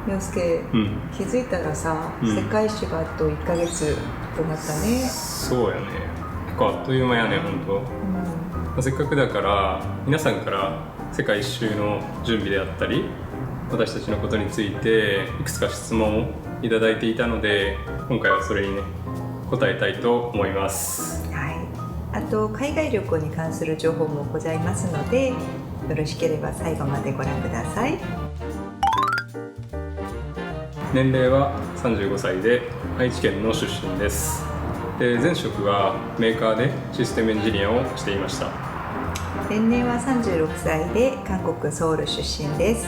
陽介、気づいたらさ、世界史があと1ヶ月となったね。そうやね。結構あっという間やね、本当。せっかくだから皆さんから世界一周の準備であったり、私たちのことについていくつか質問をいただいていたので、今回はそれにね答えたいと思います。はい。あと海外旅行に関する情報もございますので、よろしければ最後までご覧ください。年齢は35歳で愛知県の出身です。で、前職はメーカーでシステムエンジニアをしていました。年齢は36歳で韓国ソウル出身です。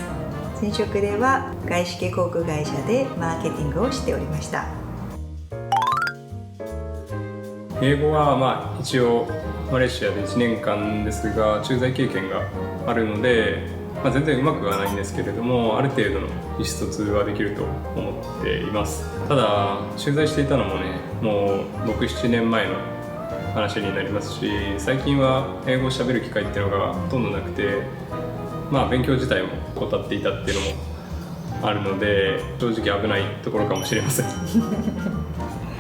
前職では外資系航空会社でマーケティングをしておりました。英語は一応マレーシアで1年間ですが駐在経験があるので、全然うまくはないんですけれども、ある程度の意思疎通はできると思っています。ただ駐在していたのもね、もう 6,7 年前の話になりますし、最近は英語を喋る機会っていうのがほとんどなくて、勉強自体も怠っていたっていうのもあるので、正直危ないところかもしれません。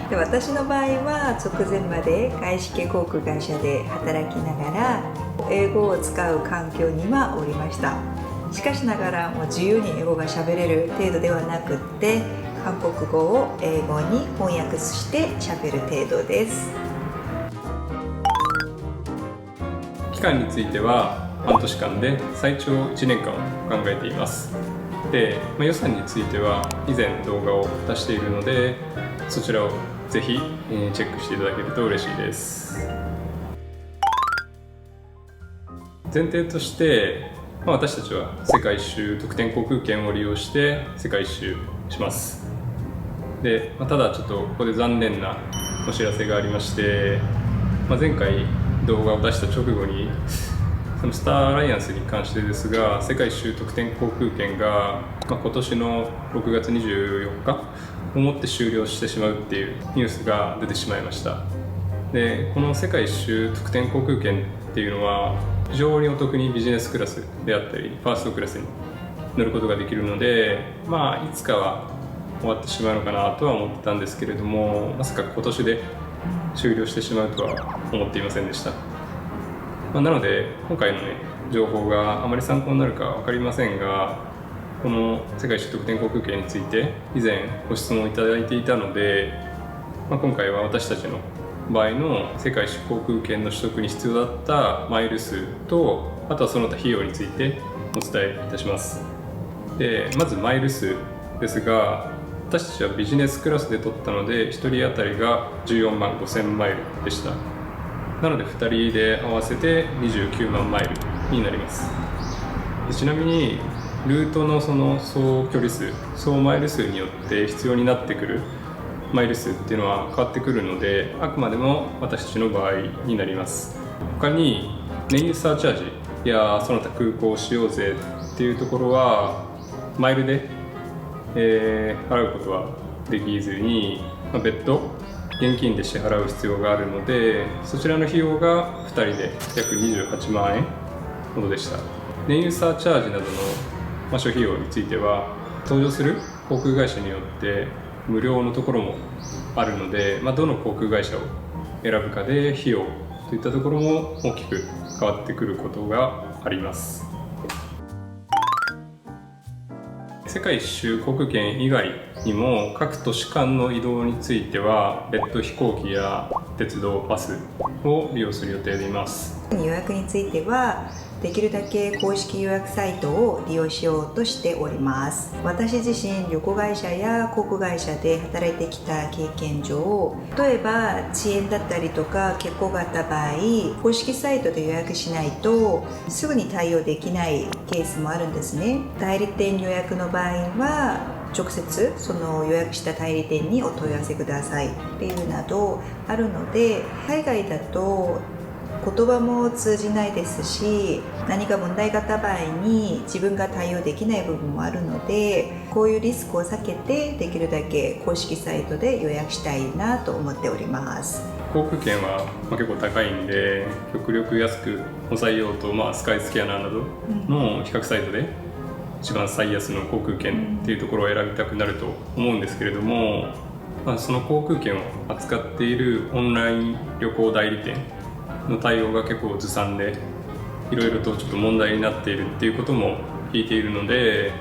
で、私の場合は直前まで外資系航空会社で働きながら英語を使う環境にはおりました。しかしながらもう自由に英語が喋れる程度ではなくって、韓国語を英語に翻訳して喋る程度です。期間については半年間で最長1年間を考えています。で、予算については以前動画を出しているので、そちらをぜひチェックしていただけると嬉しいです。前提として、私たちは世界一周特典航空券を利用して世界一周します。で、ただちょっとここで残念なお知らせがありまして、前回動画を出した直後にそのスターアライアンスに関してですが、世界一周特典航空券が、今年の6月24日をもって終了してしまうっていうニュースが出てしまいました。で、この世界一周特典航空券っていうのは非常にお得にビジネスクラスであったりファーストクラスに乗ることができるので、いつかは終わってしまうのかなとは思ってたんですけれども、まさか今年で終了してしまうとは思っていませんでした。なので今回のね情報があまり参考になるか分かりませんが、この世界一周特典航空券について以前ご質問いただいていたので、今回は私たちの場合の世界一周航空券の取得に必要だったマイル数と、あとはその他費用についてお伝えいたします。で、まずマイル数ですが、私たちはビジネスクラスで取ったので1人当たりが14万5000マイルでした。なので2人で合わせて29万マイルになります。で、ちなみにルートのその総距離数、総マイル数によって必要になってくるマイル数っていうのは変わってくるので、あくまでも私たちの場合になります。他に燃油サーチャージやその他空港使用税っていうところはマイルで、払うことはできずに、別途現金で支払う必要があるので、そちらの費用が2人で約28万円ほどでした。燃油サーチャージなどの諸費用については搭乗する航空会社によって無料のところもあるので、どの航空会社を選ぶかで費用といったところも大きく変わってくることがあります。世界一周航空券以外にも各都市間の移動については別途飛行機や鉄道、バスを利用する予定でいます。予約についてはできるだけ公式予約サイトを利用しようとしております。私自身旅行会社や航空会社で働いてきた経験上、例えば遅延だったりとか欠航があった場合、公式サイトで予約しないとすぐに対応できないケースもあるんですね。代理店予約の場合は直接その予約した代理店にお問い合わせくださいっていうなどあるので、海外だと言葉も通じないですし、何か問題があった場合に自分が対応できない部分もあるので、こういうリスクを避けてできるだけ公式サイトで予約したいなと思っております。航空券は結構高いんで、極力安く抑えようと、スカイスキャナーなどの比較サイトで一番最安の航空券っていうところを選びたくなると思うんですけれども、その航空券を扱っているオンライン旅行代理店の対応が結構ずさんで、いろいろとちょっと問題になっているっていうことも聞いているので、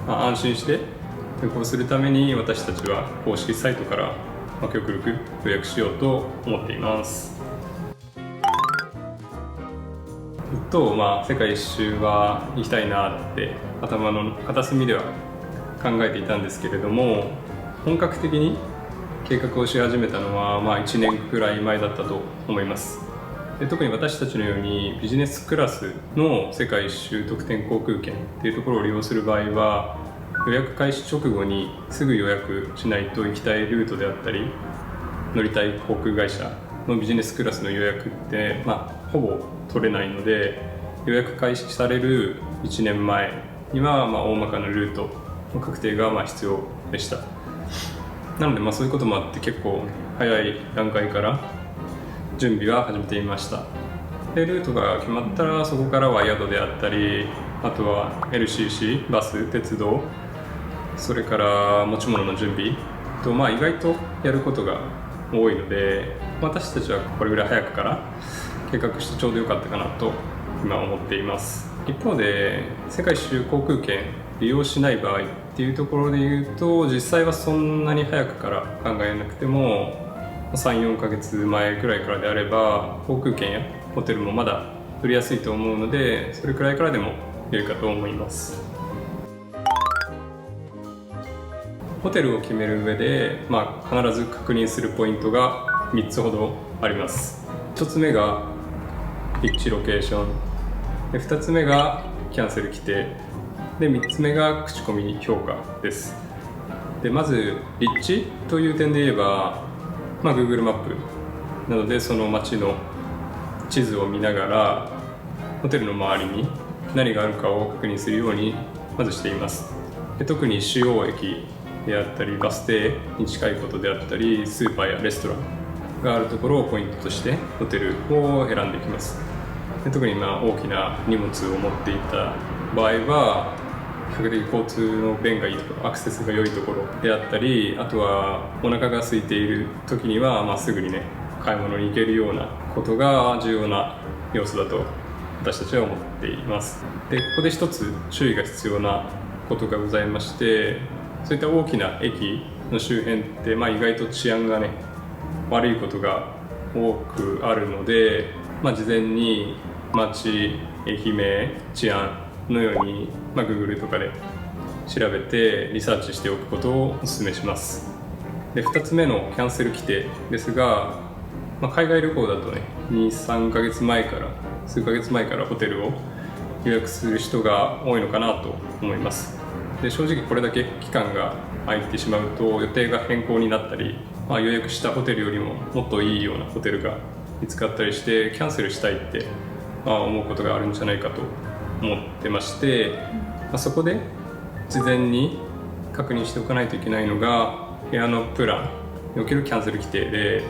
安心して旅行するために私たちは公式サイトから極力予約しようと思っています。ずっと世界一周は行きたいなって頭の片隅では考えていたんですけれども、本格的に計画をし始めたのは1年くらい前だったと思います。で、特に私たちのようにビジネスクラスの世界一周特典航空券っていうところを利用する場合は、予約開始直後にすぐ予約しないと行きたいルートであったり乗りたい航空会社のビジネスクラスの予約ってほぼ取れないので、予約開始される1年前には大まかなルートの確定が必要でした。なのでそういうこともあって結構早い段階から準備は始めていました。で、ルートが決まったらそこからは宿であったり、あとは LCC、バス、鉄道、それから持ち物の準備と意外とやることが多いので、私たちはこれぐらい早くから計画してちょうどよかったかなと今思っています。一方で世界一周航空券利用しない場合っていうところで言うと、実際はそんなに早くから考えなくても 3,4 ヶ月前くらいからであれば航空券やホテルもまだ取りやすいと思うので、それくらいからでも良いかと思います。ホテルを決める上で、必ず確認するポイントが3つほどあります。1つ目が立地ロケーションで、2つ目がキャンセル規定で、3つ目が口コミ評価です。で、まず立地という点で言えば、Google マップなどでその街の地図を見ながらホテルの周りに何があるかを確認するようにまずしています。で、特に主要駅であったりバス停に近いことであったりスーパーやレストランがあるところをポイントとしてホテルを選んでいきます。で、特に大きな荷物を持っていた場合は比較的交通の便がいいところ、アクセスが良いところであったり、あとはお腹が空いている時にはすぐに買い物に行けるようなことが重要な要素だと私たちは思っています。で、ここで一つ注意が必要なことがございまして、そういった大きな駅の周辺って意外と治安が悪いことが多くあるので、事前に街、駅名、治安のように、Google とかで調べてリサーチしておくことをお勧めします。で、2つ目のキャンセル規定ですが、海外旅行だと2、3ヶ月前から数ヶ月前からホテルを予約する人が多いのかなと思います。で、正直これだけ期間が空いてしまうと予定が変更になったり、予約したホテルよりももっといいようなホテルが見つかったりしてキャンセルしたいって思うことがあるんじゃないかと思ってまして、そこで事前に確認しておかないといけないのが部屋のプランにおけるキャンセル規定で、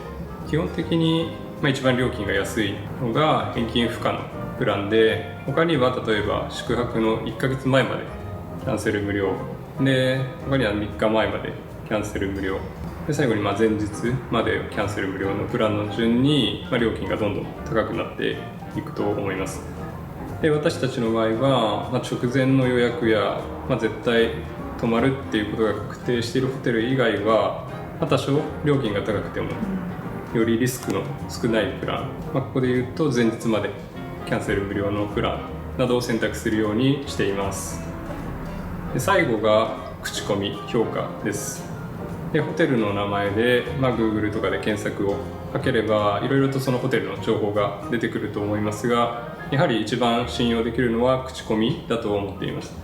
基本的に一番料金が安いのが返金不可のプランで、他には例えば宿泊の1ヶ月前までキャンセル無料で、他には3日前までキャンセル無料で、最後に前日までキャンセル無料のプランの順に料金がどんどん高くなっていくと思います。で、私たちの場合は、直前の予約や、絶対泊まるっていうことが確定しているホテル以外は、多少料金が高くてもよりリスクの少ないプラン、ここで言うと前日までキャンセル無料のプランなどを選択するようにしています。で、最後が口コミ評価です。で、ホテルの名前で、Google とかで検索をかければいろいろとそのホテルの情報が出てくると思いますが、やはり一番信用できるのは口コミだと思っています。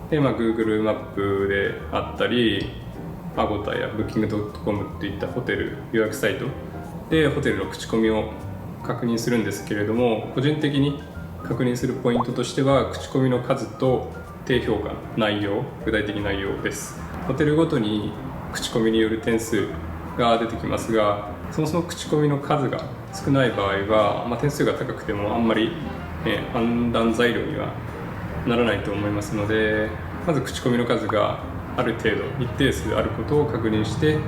で、Google マップであったりアゴタや Booking.com といったホテル予約サイトでホテルの口コミを確認するんですけれども、個人的に確認するポイントとしては口コミの数と低評価の内容、具体的内容です。ホテルごとに口コミによる点数が出てきますが、そもそも口コミの数が少ない場合は、点数が高くてもあんまり、判断材料にはならないと思いますので、まず口コミの数がある程度一定数あることを確認して、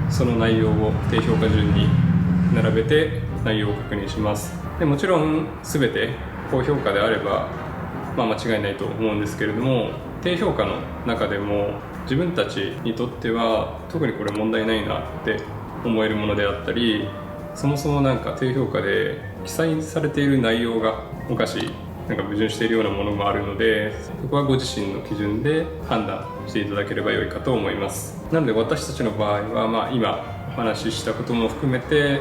その内容を低評価順に並べて内容を確認します。でもちろん全て高評価であれば、間違いないと思うんですけれども、低評価の中でも自分たちにとっては特にこれ問題ないなって思えるものであったり、そもそも低評価で記載されている内容がおかしい、矛盾しているようなものもあるので、そこはご自身の基準で判断していただければよいかと思います。なので私たちの場合は、今お話ししたことも含めて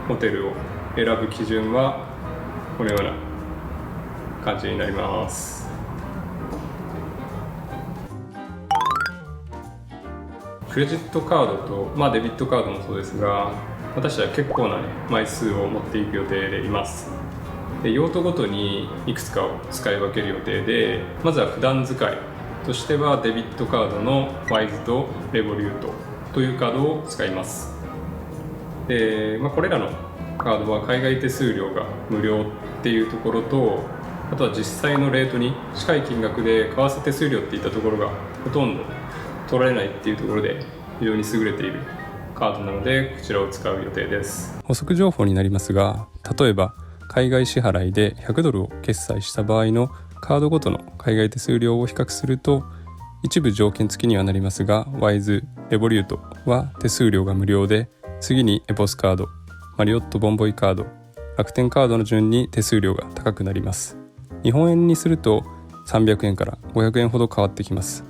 ホテルを選ぶ基準はこのような感じになります。クレジットカードと、デビットカードもそうですが、私は結構な、枚数を持っていく予定でいます。で、用途ごとにいくつかを使い分ける予定で、まずは普段使いとしてはデビットカードのワイズとレボリュートというカードを使います。で、これらのカードは海外手数料が無料っていうところと、あとは実際のレートに近い金額で為替手数料っていったところがほとんど取られないっていうところで非常に優れているカードなので、こちらを使う予定です。補足情報になりますが、例えば海外支払いで100ドルを決済した場合のカードごとの海外手数料を比較すると、一部条件付きにはなりますが、ワイズ、レボリュートは手数料が無料で、次にエポスカード、マリオットボンボイカード、楽天カードの順に手数料が高くなります。日本円にすると300円から500円ほど変わってきます。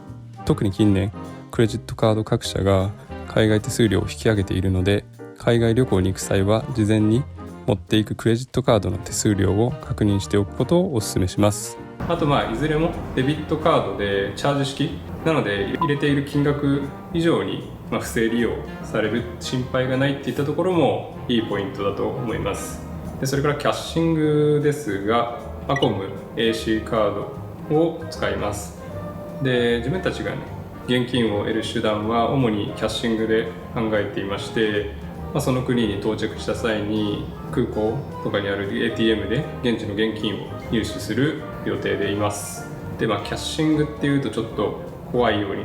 特に近年、クレジットカード各社が海外手数料を引き上げているので、海外旅行に行く際は事前に持っていくクレジットカードの手数料を確認しておくことをお勧めします。あといずれもデビットカードでチャージ式なので、入れている金額以上に不正利用される心配がないっていったところもいいポイントだと思います。で、それからキャッシングですが、アコム AC カードを使います。で、自分たちが現金を得る手段は主にキャッシングで考えていまして、その国に到着した際に空港とかにある ATM で現地の現金を入手する予定でいます。で、キャッシングっていうとちょっと怖いように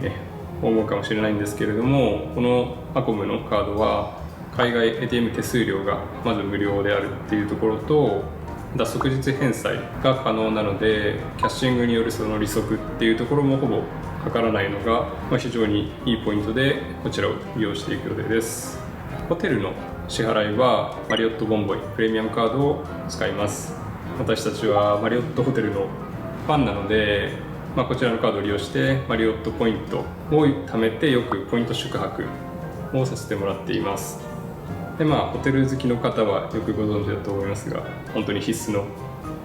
思うかもしれないんですけれども、このアコムのカードは海外 ATM 手数料がまず無料であるっていうところと、即日返済が可能なので、キャッシングによるその利息っていうところもほぼかからないのが、非常にいいポイントで、こちらを利用していく予定です。ホテルの支払いはマリオットボンボイプレミアムカードを使います。私たちはマリオットホテルのファンなので、こちらのカードを利用してマリオットポイントを貯めて、よくポイント宿泊をさせてもらっています。で、ホテル好きの方はよくご存知だと思いますが、本当に必須の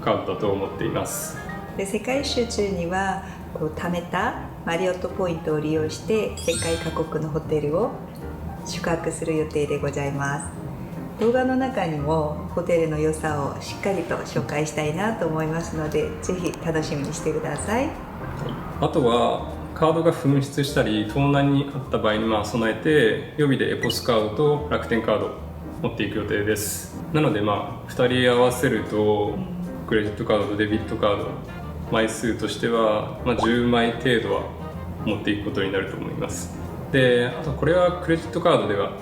カードだと思っています。で、世界一周中には貯めたマリオットポイントを利用して世界各国のホテルを宿泊する予定でございます。動画の中にもホテルの良さをしっかりと紹介したいなと思いますので、ぜひ楽しみにしてください。あとはカードが紛失したり盗難にあった場合に備えて、予備でエポスカードと楽天カードを持っていく予定です。なので2人合わせるとクレジットカードとデビットカード枚数としては10枚程度は持っていくことになると思います。で、あとこれはクレジットカードでは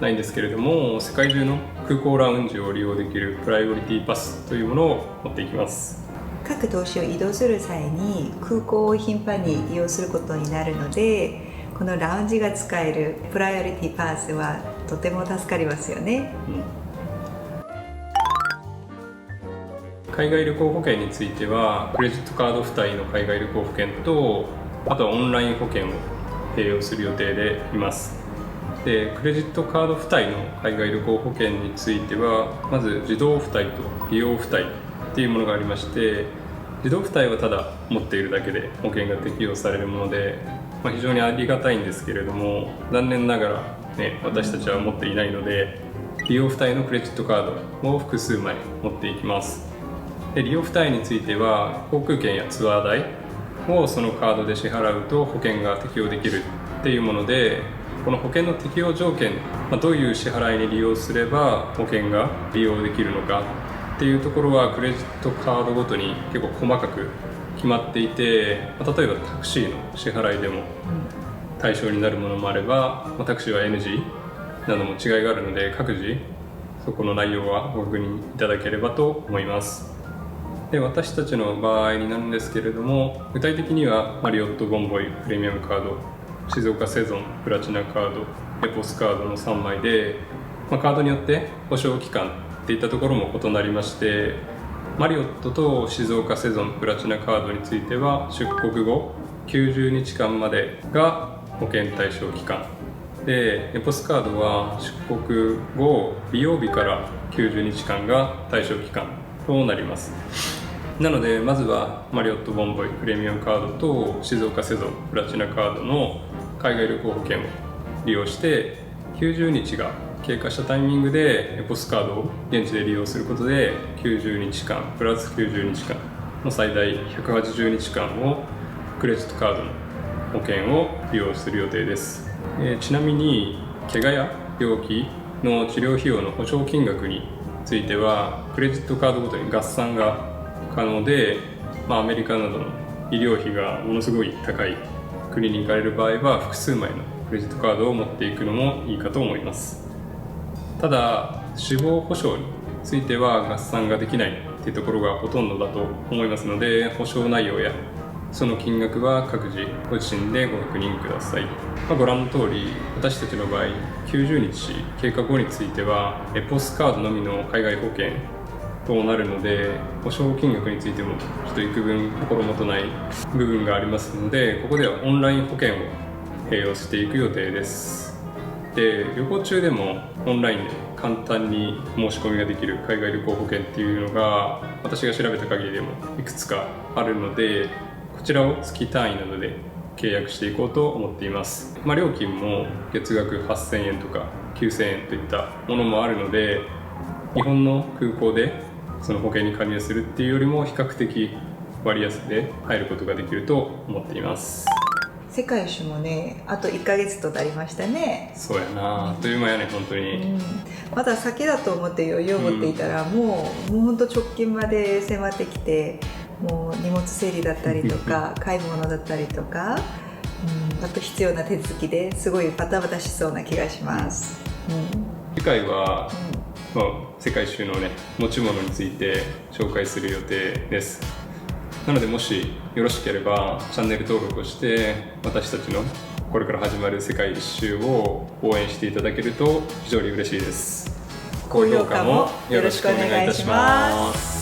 ないんですけれども、世界中の空港ラウンジを利用できるプライオリティパスというものを持っていきます。各都市を移動する際に空港を頻繁に利用することになるので、このラウンジが使えるプライオリティパスはとても助かりますよね。海外旅行保険については、クレジットカード付帯の海外旅行保険と、あとはオンライン保険を併用する予定でいます。で、クレジットカード付帯の海外旅行保険については、まず自動付帯と利用付帯っていうものがありまして、自動付帯はただ持っているだけで保険が適用されるもので、非常にありがたいんですけれども、残念ながら、私たちは持っていないので、利用付帯のクレジットカードを複数枚持っていきます。で、利用付帯については航空券やツアー代をそのカードで支払うと保険が適用できるっていうもので、この保険の適用条件、どういう支払いに利用すれば保険が利用できるのかっていうところはクレジットカードごとに結構細かく決まっていて、例えばタクシーの支払いでも対象になるものもあれば、タクシーは NG なども違いがあるので、各自そこの内容はご確認いただければと思います。で、私たちの場合になるんですけれども、具体的にはマリオットボンボイプレミアムカード、静岡セゾンプラチナカード、エポスカードの3枚で、カードによって保証期間っていったところも異なりまして、マリオットと静岡セゾンプラチナカードについては出国後90日間までが保険対象期間で、エポスカードは出国後利用日から90日間が対象期間となります。なのでまずはマリオットボンボイプレミアムカードと静岡セゾンプラチナカードの海外旅行保険を利用して90日が経過したタイミングでエポスカードを現地で利用することで90日間プラス90日間の最大180日間をクレジットカードの保険を利用する予定です。ちなみに怪我や病気の治療費用の保証金額についてはクレジットカードごとに合算が可能で、アメリカなどの医療費がものすごい高い国に行かれる場合は複数枚のクレジットカードを持っていくのもいいかと思います。ただ死亡保障については合算ができないというところがほとんどだと思いますので、保証内容やその金額は各自ご自身でご確認ください。ご覧の通り私たちの場合90日経過後についてはエポスカードのみの海外保険となるので、保証金額についてもちょっと幾分心もとない部分がありますので、ここではオンライン保険を併用していく予定です。で、旅行中でもオンラインで簡単に申し込みができる海外旅行保険っていうのが私が調べた限りでもいくつかあるので、こちらを月単位などで契約していこうと思っています。料金も月額8000円とか9000円といったものもあるので、日本の空港でその保険に加入するっていうよりも比較的割安で入ることができると思っています。世界一周もね、あと1ヶ月となりましたね。そうやな、あっという間やね、本当に、まだ先だと思って余裕を持っていたら、もう本当直近まで迫ってきて、もう荷物整理だったりとか買い物だったりとか、あと必要な手続きですごいバタバタしそうな気がします。次回は、世界一周のね持ち物について紹介する予定です。なのでもしよろしければチャンネル登録をして私たちのこれから始まる世界一周を応援していただけると非常に嬉しいです。高評価もよろしくお願いいたします。